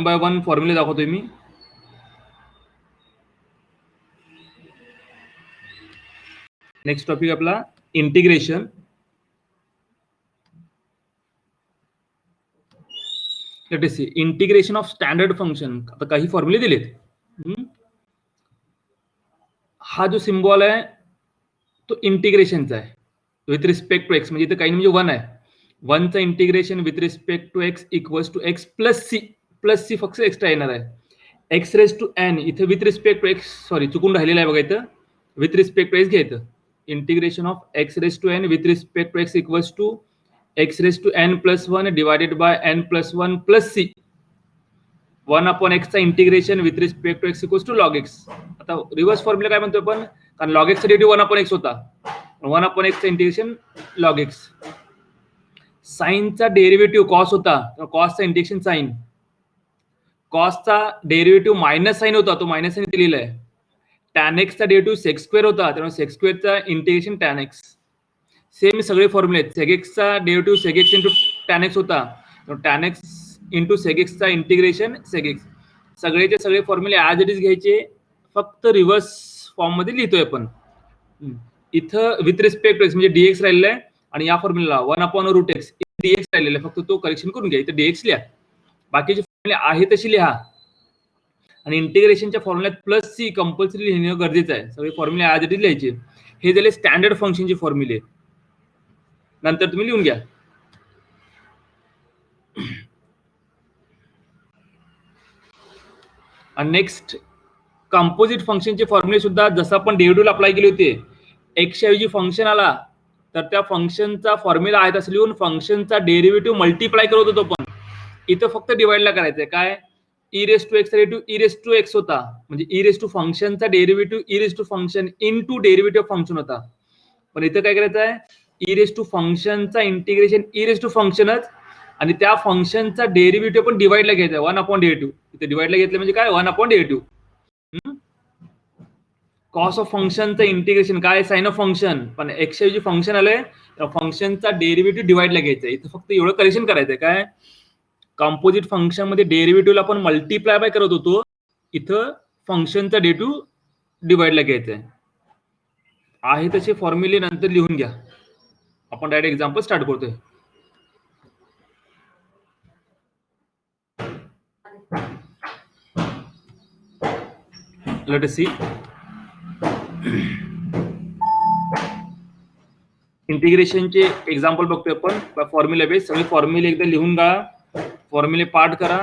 Bye one फॉर्म्युले दाखवतोय मी. नेक्स्ट टॉपिक आपला integration. Let us see integration of standard function. आता काही फॉर्म्युले दिलेत. हा जो सिम्बॉल आहे तो इंटिग्रेशनचा आहे विथ रिस्पेक्ट टू एक्स. म्हणजे इथे काही म्हणजे वन आहे. वनचं integration with respect to x equals to x plus c फक्त एक्स्ट्रा येणार आहे. एक्स रेस टू एन इथे with respect to x, sorry चुकून राहिलेलं आहे बघा, इथं विथ रिस्पेक्ट टू एक्स घ्यायचं. Integration of x raise to n with respect to x equals to x raise to n plus one divided by n plus one plus c. 1/x चा integration with respect to x equals to log x. आता reverse formula काय म्हणतो आपण, कारण log एक्सचा derivative 1/x होता. 1/x चा integration log x. साईनचा डेरिव्हेटिव्ह कॉस होता, कॉसचा इंटिग्रेशन साईन. कॉसचा डेरिव्हेटिव्ह मायनस साईन होता, तो मायनस साईन दिलेला आहे. टॅन एक्सचा डेरिव्हेटिव्ह सेक्स स्क्वेअर होता, त्यामुळे सेक्स स्क्वेअरचा इंटिग्रेशन टॅन एक्स. सेम सगळे फॉर्म्युले आहेत. सेग एक्सचा derivative sec x into tan x होता, टॅन एक्स इंटू सेग एक्सचा इंटिग्रेशन सेग एक्स. सगळेचे सगळे फॉर्म्युले ॲज इट इज घ्यायचे, फक्त रिव्हर्स फॉर्म मध्ये लिहितोय आपण. इथं विथ रिस्पेक्ट टू एक्स म्हणजे डीएक्स राहिलेला आहे, आणि या फॉर्म्युला 1/√x डीएक्स राहिलेला आहे, फक्त तो करेक्शन करून घ्या. इथं डीएक्स लिहा, बाकीचे फॉर्म्युले आहे तशी लिहा. आणि इंटिग्रेशनच्या फॉर्म्युल्यात प्लस सी कंपल्सरी लिहिणं गरजेचं आहे. सगळे फॉर्म्युले ॲज इट इज लिहायचे. हे झाले स्टँडर्ड फंक्शनचे फॉर्म्युले, नंतर तुम्ही लिहून घ्या. आणि नेक्स्ट कंपोजिट फंक्शनचे फॉर्म्युले सुद्धा जसं आपण डेरिव्हेटिव्हला अप्लाय केले होते, एक्स ऐवजी फंक्शन आला तर त्या फंक्शनचा फॉर्म्युला आहे तसं लिहून फंक्शनचा डेरिव्हेटिव्ह मल्टिप्लाय करत होतो पण इथं फक्त डिवाइडला करायचंय. काय e raise to x derivative e raise to x होता, म्हणजे ई रेस टू फंक्शनचा derivative e raise to function into derivative function होता. पण इथं काय करायचं आहे, ई रेस टू फंक्शनचा इंटिग्रेशन ई रेस टू फंक्शनच, आणि त्या फंक्शनचा डेरिव्हेटिव्ह पण डिवाइडला घ्यायचा आहे 1/डेरिव्हेटिव्ह. इथे डिवाइडला घेतलं म्हणजे काय 1/डेरिव्हेटिव्ह. कॉस ऑफ फंक्शनचं इंटिग्रेशन काय साइन ऑफ फंक्शन, पण एक्स ऐवजी फंक्शन आलंय तर फंक्शनचा डेरिव्हेटिव्ह डिवाइडला घ्यायचा आहे. इथं फक्त एवढं करेक्शन करायचंय. काय कंपोजिट फंक्शन मध्ये डेरिव्हेटिव्हला आपण मल्टिप्लाय बाय करत होतो, इथं फंक्शनचा डेरिव्हेटिव्ह डिवाइडला घ्यायचा आहे. तसे फॉर्म्युले नंतर लिहून घ्या. आपण डायरेक्ट एक्झाम्पल स्टार्ट करतोय. लेट अस सी इंटिग्रेशनचे एक्झाम्पल बघतोय आपण फॉर्म्युला बेस. सगळे फॉर्म्युले एकदा लिहून घ्या, फॉर्म्युले पाठ करा.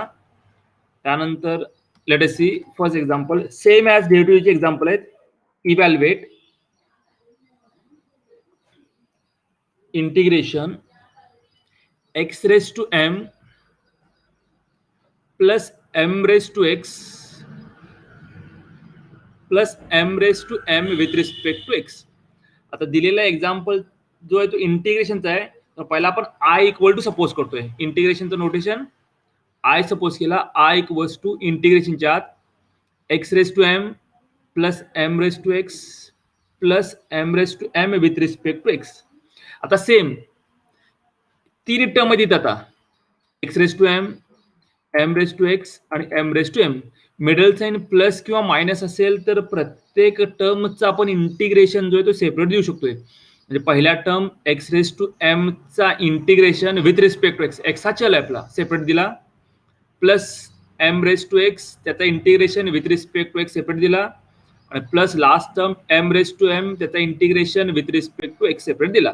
त्यानंतर let us see first example same as डेरिव्हेटिव्हचे एक्झाम्पल आहेत. Evaluate integration x raise to m plus m raise to x plus m raise to m with respect to x. आता दिलेला एक्झाम्पल जो आहे तो इंटिग्रेशनचा आहे, तर पहिला आपण आय इक्वल टू सपोज करतोय. इंटिग्रेशनचं नोटेशन आय सपोज केला. आय इक्वल्स टू इंटिग्रेशनच्या आत x raise to m plus m raise to x plus m raise to m with respect to x. आता सेम तीन टर्म मध्ये आता x raise to m raise to x आणि m raise to m. Middle sign plus किंवा minus असेल तर प्रत्येक टर्मचा आपण इंटिग्रेशन जो आहे तो सेपरेट देऊ शकतोय. म्हणजे पहिल्या term x raise to m चा integration with respect to x, x हा चल आहे आपला, सेपरेट दिला. Plus m raise to x त्याचा integration with respect to x separate दिला. आणि plus last term m raise to m त्याचा integration with respect to x separate दिला.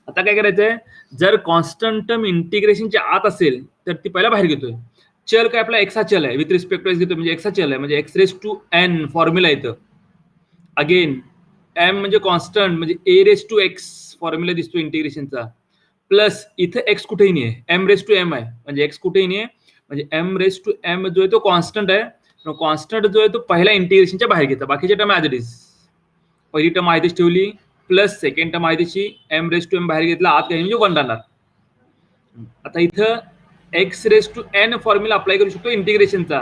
आता काय करायचंय, जर कॉन्स्टंट टर्म इंटिग्रेशनच्या आत असेल तर ती पहिला बाहेर घेतोय. चल काय आपला एक्स हा चल आहे, विथ रिस्पेक्ट टू एक्स घेतोय म्हणजे एक्स हा चल आहे, म्हणजे x raise to n formula येतं. अगेन एम म्हणजे कॉन्स्टंट म्हणजे a raise to x formula दिसतो इंटिग्रेशनचा. प्लस इथे एक्स कुठेही नाही आहे, एम रेस टू एम आहे, म्हणजे एक्स कुठेही नाही आहे, म्हणजे एम रेस टू एम जो आहे तो कॉन्स्टंट आहे. कॉन्स्टंट जो आहे तो पहिल्या इंटिग्रेशनच्या बाहेर घेतात, बाकीच्या टर्म ॲज इट इज. पहिली टर्म आहे तीच ठेवली, प्लस सेकंड टर्म आहे तशी, एम रेस टू एम बाहेर घेतला, आत काही म्हणजे 1 राहणार. आता इथं x raise to n formula apply करू शकतो इंटिग्रेशनचा.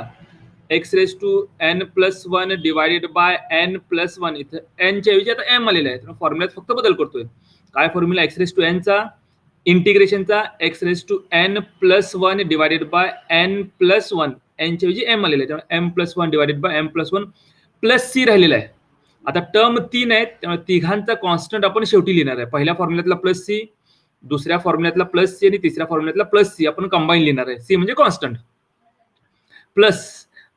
X raise to n plus one divided by n plus one. इथं एनच्या ऐवजी आता एम आलेला आहे, फॉर्म्युल्यात फक्त बदल करतोय. काय फॉर्म्युला एक्स रेस टू एनचा इंटिग्रेशनचा x raise to n plus one divided by n plus one, एनच्या ऐवजी एम आलेलं आहे त्यामुळे m plus one divided by m plus one plus c राहिलेला आहे. आता टर्म 3 आहेत त्यामुळे तिघांचा कॉन्स्टंट आपण शेवटी लिहिणार आहे. पहिल्या फॉर्म्युल्यातला प्लस सी, दुसऱ्या फॉर्म्युल्यातला प्लस सी आणि तिसऱ्या फॉर्म्युल्यातला प्लस सी आपण कंबाईन लिहिणार आहे. सी म्हणजे कॉन्स्टंट प्लस.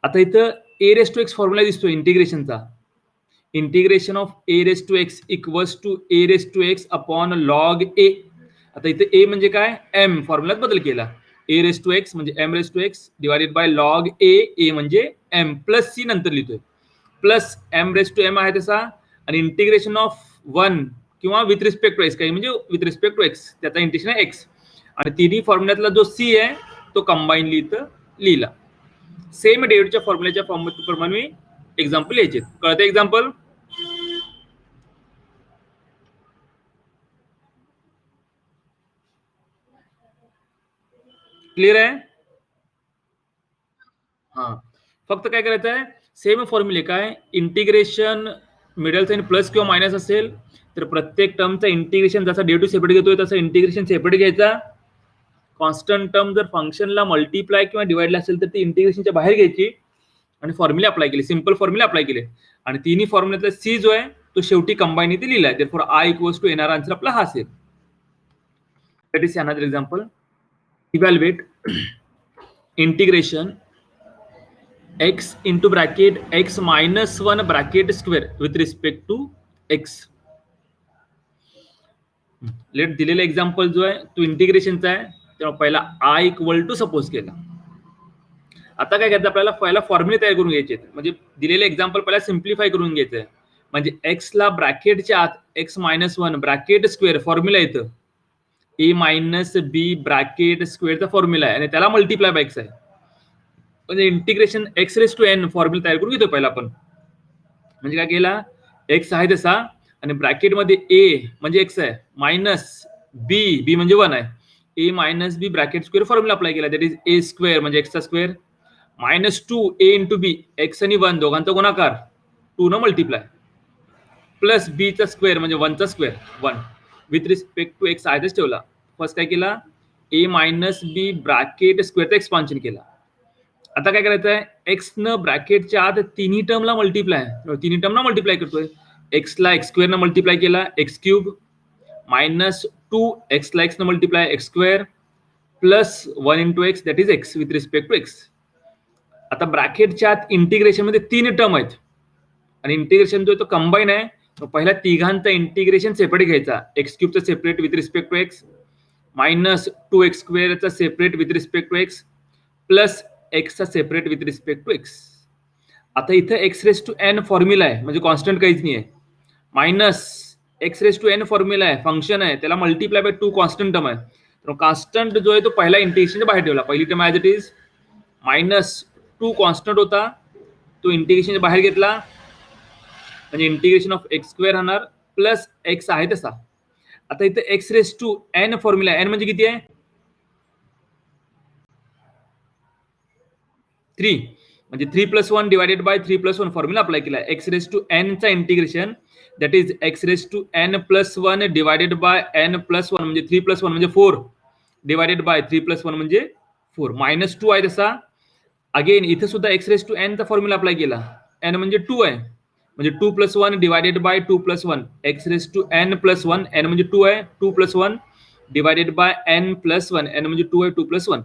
आता इथं a raise to x formula दिसतोय इंटिग्रेशनचा. Integration of a raise to x equals to a raise to x upon log a. आता इथे ए म्हणजे काय, एम, फॉर्म्युल्यात बदल केला. ए रेस टू एक्स म्हणजे m raise to x divided by log a, a म्हणजे एम प्लस सी नंतर लिहितोय plus m raise to M आहे तसा, आणि इंटिग्रेशन ऑफ वन किंवा विथ रिस्पेक्ट टू एक्स, काही म्हणजे विथ रिस्पेक्ट टू एक्स त्याचा इंटिग्रेशन आहे एक्स, आणि तिन्ही फॉर्म्युल्यातला जो सी आहे तो कंबाईनली इथं लिहिला. सेम डेव्हिडच्या फॉर्म्युल्याच्या प्रमाणे एक्झाम्पल यायचे. कळतं एक्झाम्पल? क्लिअर आहे? हा, फक्त काय करायचं आहे, सेम फॉर्म्युले काय, इंटिग्रेशन मिडल साइन प्लस किंवा मायनस असेल तर प्रत्येक टर्मचा इंटिग्रेशन जसा डेरिव्हेटिव्ह सेपरेट घेतोय तसं इंटिग्रेशन सेपरेट घ्यायचा. कॉन्स्टंट टर्म जर फंक्शनला मल्टिप्लाय किंवा डिवाइडला असेल तर ती इंटिग्रेशनच्या बाहेर घ्यायची आणि फॉर्म्युले अप्लाय केले, सिंपल फॉर्म्युले अप्लाय केले, आणि तिन्ही फॉर्म्युल्यातला सी जो आहे तो शेवटी कंबाईन इथे लिहिलाय. देअरफॉर आय इक्वल्स टू येणारा आन्सर आपला हा असेल. That is another example. Evaluate integration x into bracket x minus 1 bracket square with respect to x. Let दिलेला एक्झाम्पल जो आहे तो इंटिग्रेशनचा आहे, तेव्हा पहिला i इक्वल टू सपोज केला. आता काय करायचं, आपल्याला पहिला फॉर्म्युले तयार करून घ्यायचे, म्हणजे दिलेले एक्झाम्पल पहिला सिम्प्लिफाय करून घ्यायचं आहे. म्हणजे x ला ब्रॅकेटच्या आत x minus one bracket square formula येतं, a मायनस बी ब्रॅकेट स्क्वेअरचा फॉर्म्युला आहे आणि त्याला मल्टिप्लाय बाय x आहे. म्हणजे integration x raise to n formula तयार करून घेतो पहिला आपण. म्हणजे काय केला, एक्स आहे तसा आणि ब्रॅकेटमध्ये ए म्हणजे एक्स आहे, मायनस बी, बी म्हणजे वन आहे, a minus b bracket square formula apply केला, दॅट इज ए स्क्वेअर म्हणजे एक्सचा square minus two a into b, x आणि वन दोघांचा गुणाकार, टू न मल्टिप्लाय, प्लस बीचा स्क्वेअर म्हणजे वनचा square, one with respect to x आहेच ठेवला. फर्स्ट काय केला, ए मायनस बी ब्रॅकेट स्क्वेअरचा एक्सपान्शन केला. आता काय करायचं आहे, एक्स न ब्रॅकेटच्या आत तिन्ही टर्मला मल्टिप्लाय करतोय. एक्सला एक्स स्क्वेअर न मल्टिप्लाय केला एक्स क्यूब, मायनस टू एक्सला एक्स न multiply x square, plus one into x that is x with respect to x. आता ब्रॅकेटच्या आत इंटिग्रेशन मध्ये तीन टर्म आहेत आणि इंटिग्रेशन जो तो कंबाईन आहे, तो पहिला तिघांचा इंटिग्रेशन सेपरेट घ्यायचा, एक्स क्यूबचा separate with respect to x, minus two x स्क्वेअरचा separate with respect to x, plus एक्सचा separate with respect to x. आता इथं x raise to n formula आहे म्हणजे कॉन्स्टंट काहीच नाही आहे, minus x raise to n formula आहे, फंक्शन आहे, त्याला multiply by two constant term आहे. तर कॉन्स्टंट जो आहे तो पहिला इंटिग्रेशनच्या बाहेर ठेवला. पहिली term as it is minus two constant होता तो इंटिग्रेशनच्या बाहेर घेतला, म्हणजे इंटिग्रेशन ऑफ एक्स स्क्वेअर राहणार प्लस एक्स आहे तसा. आता इथं x raise to n formula आहे, एन म्हणजे किती आहे, 3, म्हणजे 3 plus 1 divided by 3 plus 1 formula apply केला. एक्स रेस टू एन चा integration that is x raise to n plus 1 divided by n plus 1 म्हणजे 3 प्लस 1 म्हणजे 4 डिवायडेड बाय 3 प्लस 1 म्हणजे 4, मायनस 2 आहे तसा. अगेन इथे सुद्धा एक्स रेस टू एन चा फॉर्म्युला अप्लाय केला, एन म्हणजे 2 आहे, म्हणजे 2 plus 1 divided by 2 plus 1 x raise to n plus 1, n म्हणजे 2 आहे, 2 plus 1 divided by n plus 1, n म्हणजे 2 आहे, 2 प्लस 1,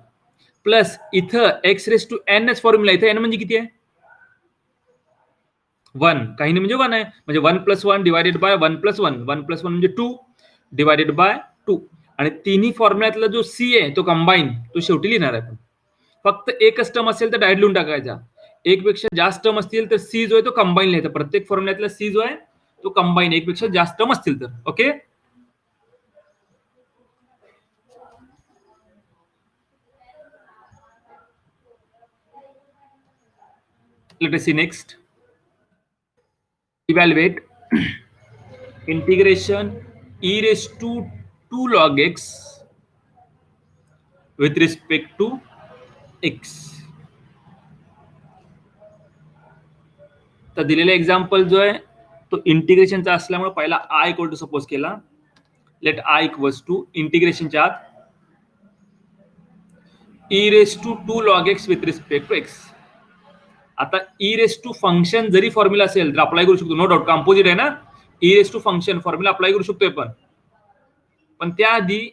प्लस इथं x raise to n h formula, इथं एन म्हणजे किती आहे, 1, काही नाही म्हणजे 1 आहे, म्हणजे 1 plus 1 divided bye 1 plus 1, 1 plus 1 म्हणजे 2 डिवायडेड बाय 2, आणि तिन्ही फॉर्म्युल्यातला जो सी आहे तो कंबाईन तो शेवटी लिहिणार आहे. फक्त एकच टर्म असेल तर डायरेक्ट लिहून टाकायचा, एक पेक्षा जास्त टर्म असतील तर सी जो आहे तो कंबाईन लिहायचा. प्रत्येक फॉर्म्युल्यातला सी जो आहे तो कंबाईन, एक पेक्षा जास्त टर्म असतील तर. Okay, let us see next. Evaluate integration e raised to 2 log x with respect to x. तर दिलेला एक्झाम्पल जो आहे तो इंटिग्रेशनचा असल्यामुळे पहिला आय इक्वल टू सपोज केला, लेट आय इक्वल्स टू इंटिग्रेशनच्या आत e raise to 2 log x with respect to x. आता ई रेस टू फंक्शन जरी फॉर्म्युला असेल तर अप्लाय करू शकतो, नो डाऊट कॉम्पोजिट आहे ना, e raise to function formula apply करू शकतोय पण त्याआधी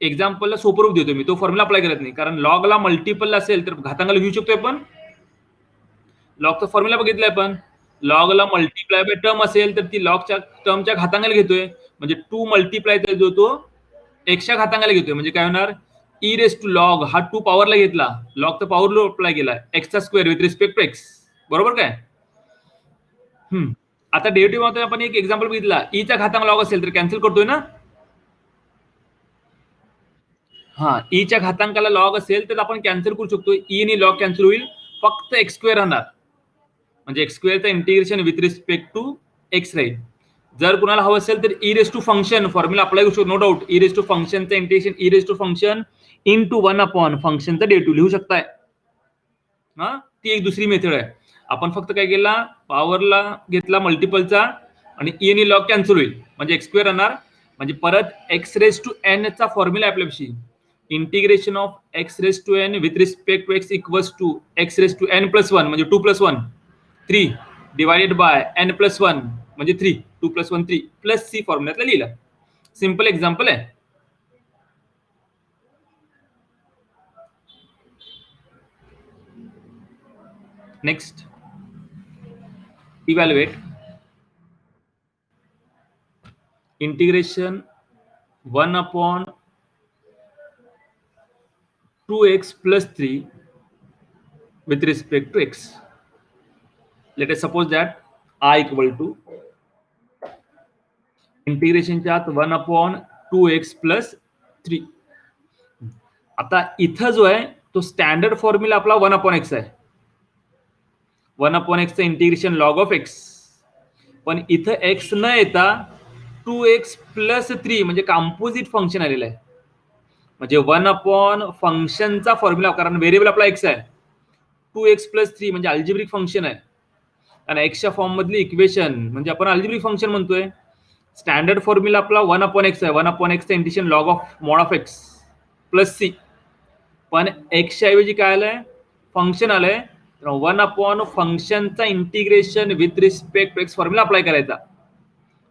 एक्झाम्पलला सोपं रूप देतो मी, तो फॉर्म्युला अप्लाय करत नाही, कारण लॉगला मल्टिपल असेल तर घातांकाला घेऊ शकतोय आपण. लॉगचा फॉर्म्युला बघितलाय आपण, लॉगला मल्टिप्लाय बाय टर्म असेल तर ती लॉगच्या टर्मच्या घातांकाला घेतोय, म्हणजे 2 मल्टिप्लाय तर जो तो एक्सच्या घातांकाला घेतोय, म्हणजे काय होणार, ई रेस टू लॉग हा 2 पॉवरला घेतला, लॉगचा पॉवरला अप्लाय केला, एक्सचा square with respect to x, बरोबर काय. आता डेरिव्हेटिव्ह मध्ये आपण एक एक्झाम्पल बघितला, ई चा घातांक लॉग असेल तर कॅन्सल करतोय ना. हा, ई च्या घातांकाला लॉग असेल तर आपण कॅन्सल करू शकतो, ई आणि लॉग कॅन्सल होईल, फक्त एक्स स्क्वेअर राहणार, म्हणजे एक्स स्क्वेअरचं integration with respect to x राहील. जर कुणाला हवं असेल तर e raise to function formula apply करू शकतो, no doubt. E raise to फंक्शनचं integration e raise to function into 1 upon फंक्शनचा डेरिव्हेटिव्ह लिहू शकताय. हा, ती एक दुसरी मेथड आहे. आपण फक्त काय केला, पॉवरला घेतला मल्टिपलचा आणि ई आणि लॉग कॅन्सल होईल, म्हणजे एक्स स्क्वेअर राहणार, म्हणजे परत एक्स रेस टू एन चा फॉर्म्युला आपल्यापाशी, integration of x raise to n with respect to x equals to x raise to n plus 1 म्हणजे 2 + 1 3 डिवायडेड बाय एन प्लस 1 म्हणजे 3 2 + 1 3 प्लस सी फॉर्म्युल्यातला लिहिला. सिंपल एक्झाम्पल आहे. Next, evaluate integration 1 upon 2x plus 3 with respect to x. Let us suppose that I equal to इंटिग्रेशनच्या आत 1 upon 2x plus 3. आता इथं जो आहे तो स्टँडर्ड फॉर्म्युला आपला 1 अपॉन एक्स आहे, 1 अपॉन एक्सचं इंटिग्रेशन लॉग ऑफ एक्स, पण इथं एक्स न येता 2x plus 3 म्हणजे कॉम्पोजिट फंक्शन आलेलं आहे, म्हणजे 1 अपॉन फंक्शनचा फॉर्म्युला, कारण व्हेरिएबल आपला एक्स आहे, 2x plus 3 म्हणजे अल्जेब्रिक फंक्शन आहे, आणि एक्सच्या फॉर्म मधली इक्वेशन म्हणजे आपण अल्जेब्रिक फंक्शन म्हणतोय. स्टँडर्ड फॉर्म्युला आपला 1 अपॉन एक्स आहे, 1 अपॉन एक्सचं integration log of mod of x plus C, पण एक्सच्या ऐवजी काय आलंय, फंक्शन आलंय, 1 अपॉन फंक्शनचा integration with respect to x formula apply करायचा,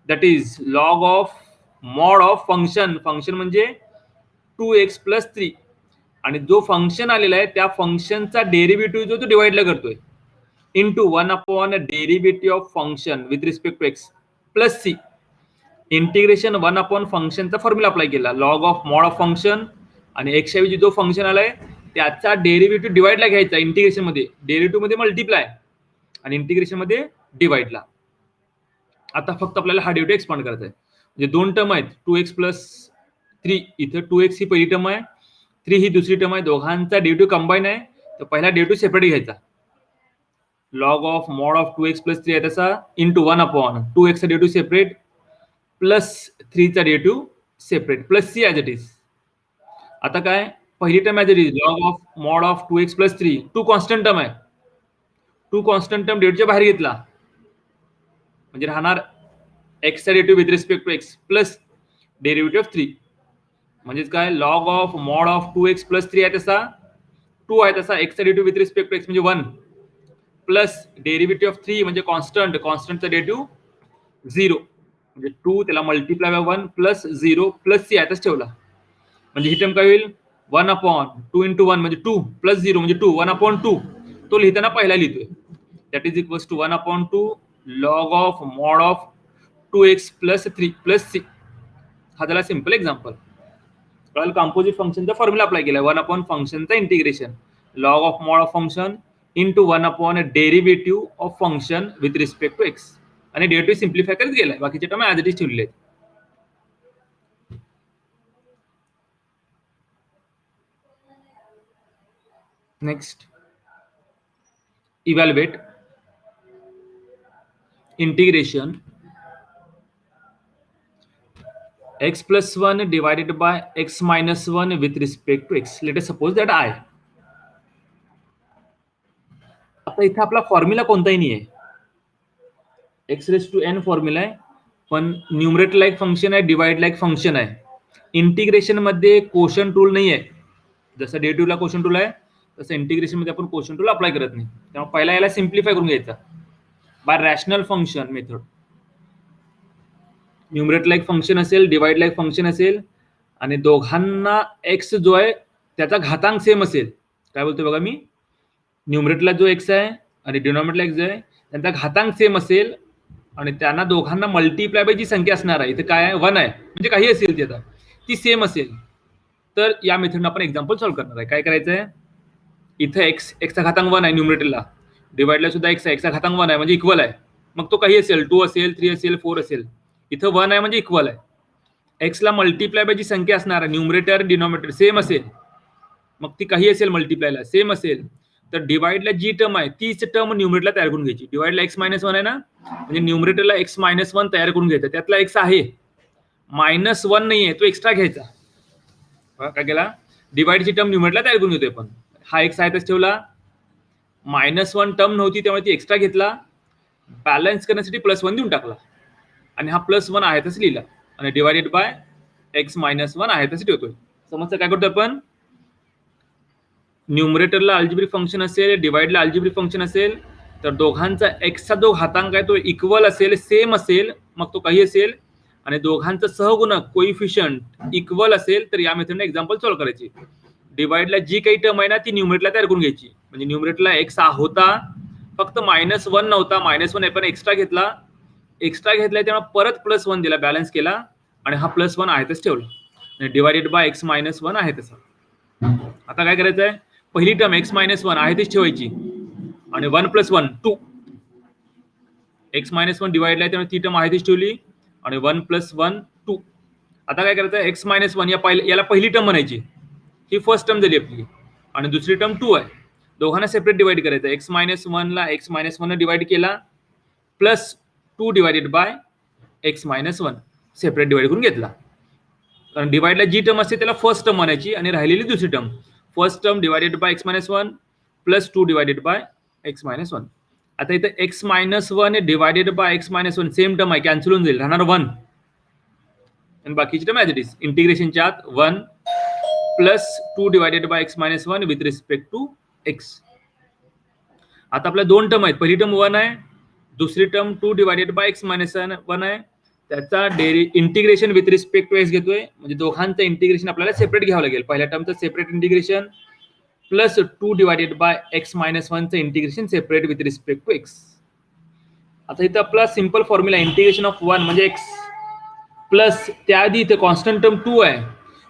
that is log of mod of function, function म्हणजे 2x plus 3, आणि जो फंक्शन आलेला आहे त्या फंक्शनचा डेरिव्हेटिव्ह जो तो डिवाइडला करतोय, into 1 upon derivative of function with respect to x plus c, integration 1 upon फंक्शनचा फॉर्म्युला अप्लाय केला, log of mod of function, आणि एक्स ऐवजी जो फंक्शन आलाय त्याचा डेरिव्हेटिव्ह डिवाइडला घ्यायचा, इंटिग्रेशन मध्ये डेरिव्हेटिव्ह मध्ये मल्टिप्लाय आणि इंटिग्रेशन मध्ये डिवाइडला. आता फक्त आपल्याला हा डेरिव्हेटिव्ह एक्सपांड करायचा आहे, म्हणजे दोन टर्म आहेत, 2x plus 3, इथं 2x ही पहिली टर्म आहे, 3 ही दुसरी टर्म आहे, दोघांचा डेरिव्हेटिव्ह कंबाईन आहे, तर पहिला डेरिव्हेटिव्ह सेपरेट घ्यायचा, log of mod of 2x plus 3 आहे तसा, इंटू 1 अपॉन 2x चा डेरिव्हेटिव्ह सेपरेट प्लस 3 चा derivative separate plus C as it is. आता काय, पहिली term as it is, log of mod of 2x plus 3, 2 constant term आहे, 2 constant term डेरिव्हेटिव्हच्या बाहेर घेतला, म्हणजे राहणार एक्सचा derivative with respect to x plus derivative of 3, म्हणजेच काय, log of mod of 2x plus 3 आहे तसा 2 आहे तसा, एक्सचा derivative with respect to x म्हणजे 1 प्लस डेरिव्हेटिव्ह ऑफ 3 म्हणजे कॉन्स्टंट, कॉन्स्टंटचा डेरिव्हेटिव्ह 0, म्हणजे 2 त्याला multiply by 1 plus 0 plus c आताच ठेवला, म्हणजे ही टर्म काय होईल, 1 अपॉन 2 इंटू 1 म्हणजे 2 प्लस 0 म्हणजे 2, 1 अपॉन 2 तो लिहिताना पहिला लिहितोय, that is equals to 1 upon 2 log of mod of 2x plus 3 plus c. हा झाला सिंपल एक्झाम्पल. कॉम्पोजिट फंक्शनचा फॉर्म्युला अप्लाय केला, 1 अपॉन फंक्शनचा integration log of mod of function into 1 upon derivative of function with respect to x, आणि derivative simplify करत गेलाय, बाकीचे term as it is ठेवलेले आहेत. Next, evaluate integration x plus 1 divided by x minus 1 with respect to x. Let us suppose that I. आता इथे आपला formula कोणताही नाही आहे, x raised to n formula आहे, पण न्यूमरेटर लाईक फंक्शन आहे, डिवाइड लाईक फंक्शन आहे. इंटिग्रेशन मध्ये कोशन टूल नाही आहे. जसं डेरिव्हेटिव्हला कोशन टूल आहे तसं इंटिग्रेशन मध्ये आपण कोशन टूल अप्लाय करत नाही. त्यामुळे पहिला याला सिम्प्लिफाय करून घ्यायचा by rational function method. Numerator like function असेल, डिवाइड लाईक फंक्शन असेल आणि दोघांना एक्स जो आहे त्याचा घातांक सेम असेल. काय बोलतोय बघा मी, न्यूमरेटरला जो एक्स आहे आणि डिनॉमिनेटरला एक्स आहे त्यांचा घातांक सेम असेल आणि त्यांना दोघांना मल्टिप्लाय बाय जी संख्या असणार आहे, इथे काय आहे 1 आहे, म्हणजे काही असेल ती आता ती सेम असेल, तर या मेथडनं आपण एक्झाम्पल सॉल्व्ह करणार आहे. काय करायचं आहे, इथं एक्सचा घातांक 1 आहे न्यूमरेटरला, डिवाइडला सुद्धा एक्स आहे, एक्सचा घातांक 1 आहे म्हणजे इक्वल आहे. मग तो काही असेल, 2 असेल, 3 असेल, 4 असेल, इथं 1 आहे म्हणजे इक्वल आहे. एक्सला मल्टिप्लाय बाय जी संख्या असणार आहे न्यूमरेटर डिनॉमिनेटर सेम असेल, मग ती काही असेल मल्टिप्लायला सेम असेल, तर डिवाइडला जी टर्म आहे तीच टर्म न्यूमरेटरला तयार करून घ्यायची. डिवाइडला एक्स मायनस 1 आहे ना, म्हणजे न्यूमरेटरला एक्स मायनस 1 तयार करून घ्यायचा. त्यातला एक्स आहे, -1 नाही आहे, तो एक्स्ट्रा घ्यायचा. काय केला, डिवाइडची टर्म न्यूमरेटरला तयार करून घेतोय पण हा एक्स आहेतच ठेवला, -1 टर्म नव्हती त्यामुळे ती एक्स्ट्रा घेतला, बॅलन्स करण्यासाठी +1 देऊन टाकला आणि हा +1 आहे तसं लिहिला आणि डिवायडेड बाय एक्स मायनस 1 आहे तसं ठेवतोय. समजतं काय करतोय आपण, न्यूमरेटरला अल्जेब्रिक फंक्शन असेल, डिवाइडला अल्जेब्रिक फंक्शन असेल, तर दोघांचा एक्सचा जो घातांक आहे तो इक्वल असेल, सेम असेल, मग तो काही असेल, आणि दोघांचं सहगुणक कोइफिशियंट इक्वल असेल, तर या मेथडने एक्झाम्पल सॉल्व्ह करायची. डिवाइडला जी काही टर्म आहे ना ती न्यूमरेटरला तयार करून घ्यायची. म्हणजे न्यूमरेटरला एक्स होता, फक्त -1 नव्हता, -1 आपण एक्स्ट्रा घेतला, त्यामुळे परत +1 दिला, बॅलन्स केला आणि हा +1 आहे तसं ठेवला. डिवायडेड बाय एक्स मायनस 1 आहे तसं. आता काय करायचं आहे, पहिली टर्म एक्स मायनस 1 आहे तीच ठेवायची आणि 1 + 1 2, एक्स मायनस 1 डिवाइडला त्यामुळे ती टर्म आहे तीच ठेवली आणि 1 + 1 2. आता काय करायचं, एक्स मायनस 1 याला पहिली टर्म म्हणायची, ही फर्स्ट टर्म झाली आपली आणि दुसरी टर्म 2 आहे. दोघांना सेपरेट डिवाइड करायचं. एक्स मायनस 1 ला एक्स मायनस 1 डिवाइड केला, +2 divided by x minus 1 separate divide करून घेतला. कारण डिवाइडला जी टर्म असते त्याला फर्स्ट टर्म म्हणायची आणि राहिलेली दुसरी term. First term divided by x minus 1 +2 divided by x minus 1. आता इथं x minus 1 divided by x minus 1 same term आहे, कॅन्सल होऊन जाईल, राहणार 1 आणि बाकीची टर्म ॲज इट इज. इंटिग्रेशनच्या आत 1 +2 divided by x minus 1 with respect to x. आता आपल्या दोन टर्म आहेत, पहिली टर्म 1 आहे, दुसरी term 2 divided by x minus 1 आहे. त्याचा integration with respect to x घेतोय, म्हणजे दोघांचं इंटिग्रेशन आपल्याला सेपरेट घ्यावं लागेल. पहिल्या टर्मचं separate integration +2 divided by x minus 1 चं integration separate with respect to x. आता इथं आपला सिंपल फॉर्म्युला इंटिग्रेशन ऑफ 1 म्हणजे एक्स प्लस त्याआधी इथे कॉन्स्टंट टर्म 2 आहे,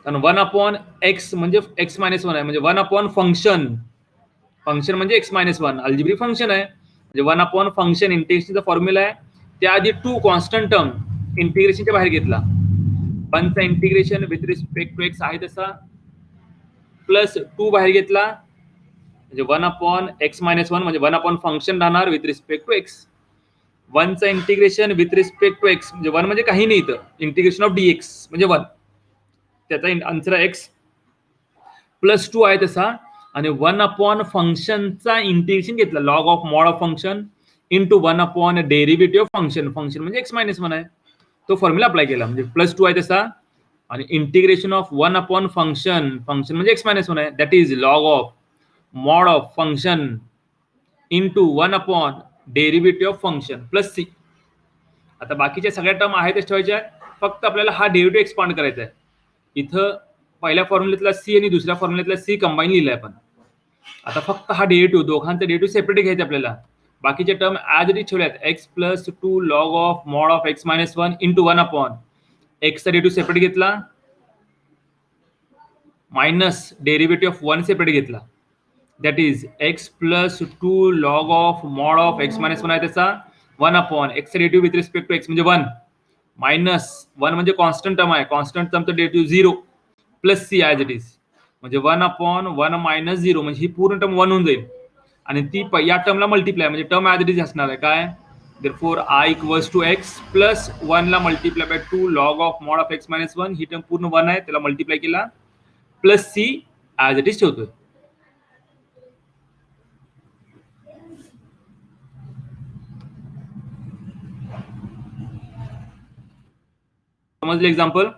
कारण 1/x म्हणजे एक्स मायनस 1 आहे, म्हणजे 1 फंक्शन म्हणजे एक्स मायनस 1 अल्जेब्रिक फंक्शन आहे, म्हणजे 1 फंक्शन इंटिग्रेशनचा फॉर्म्युला आहे. त्याआधी 2 कॉन्स्टंट टर्म इंटिग्रेशनच्या बाहेर घेतला, 1चा integration with respect to x आहे तसा, +2 बाहेर घेतला, म्हणजे 1/x मायनस 1 म्हणजे 1 फंक्शन राहणार विथ रिस्पेक्ट टू एक्स. 1चा integration with respect to x म्हणजे 1 म्हणजे काही नाही, इथं इंटिग्रेशन ऑफ dx म्हणजे 1, त्याचा आन्सर एक्स, +2 आहे तसा, आणि 1 फंक्शनचा इंटिग्रेशन घेतला, log of mod of function into 1 derivative of function म्हणजे एक्स मायनस 1 आहे, तो फॉर्म्युला अप्लाय केला, म्हणजे +2 आहे तसा, आणि इंटिग्रेशन ऑफ 1 फंक्शन म्हणजे एक्स मायनस 1 आहे, that is log of mod of function into 1 derivative of function +c. आता बाकीच्या सगळ्या टर्म आहेतच ठेवायच्या, फक्त आपल्याला हा डेरिव्हेटिव्ह एक्सपांड करायचा आहे. इथं पहिल्या फॉर्म्युल्यातला सी आणि दुसऱ्या फॉर्म्युल्यातला सी कंबाईन लिहिलाय आपण. आता फक्त हा डेरिव्हेटिव्ह, दोघांचा डेरिव्हेटिव्ह सेपरेट घ्यायचा आपल्याला. बाकीचे टर्म ॲज इट इज ठेवल्यात, x +2 log of mod of x minus 1 into 1 एक्सचा डेरिव्हेटिव्ह सेपरेट घेतला, मायनस डेरिव्हेटिव्ह ऑफ 1 सेपरेट घेतला, that is x +2 log of mod of x minus 1 आहे त्याचा 1 एक्सचा derivative with respect to x म्हणजे 1, minus 1 म्हणजे constant term आहे, constant टर्मचं derivative 0 plus C as it is, म्हणजे 1/1 मायनस 0 म्हणजे ही पूर्ण टर्म 1 होऊन जाईल आणि ती या टर्मला मल्टिप्लाय म्हणजे टर्म ॲज इट इज असणार आहे काय, देअरफॉर I = x प्लस 1 ला multiply by 2 log of mod of x minus 1, ही टर्म पूर्ण 1 आहे त्याला मल्टिप्लाय केला, plus C as it is ठेवतोय. समजले एक्झाम्पल.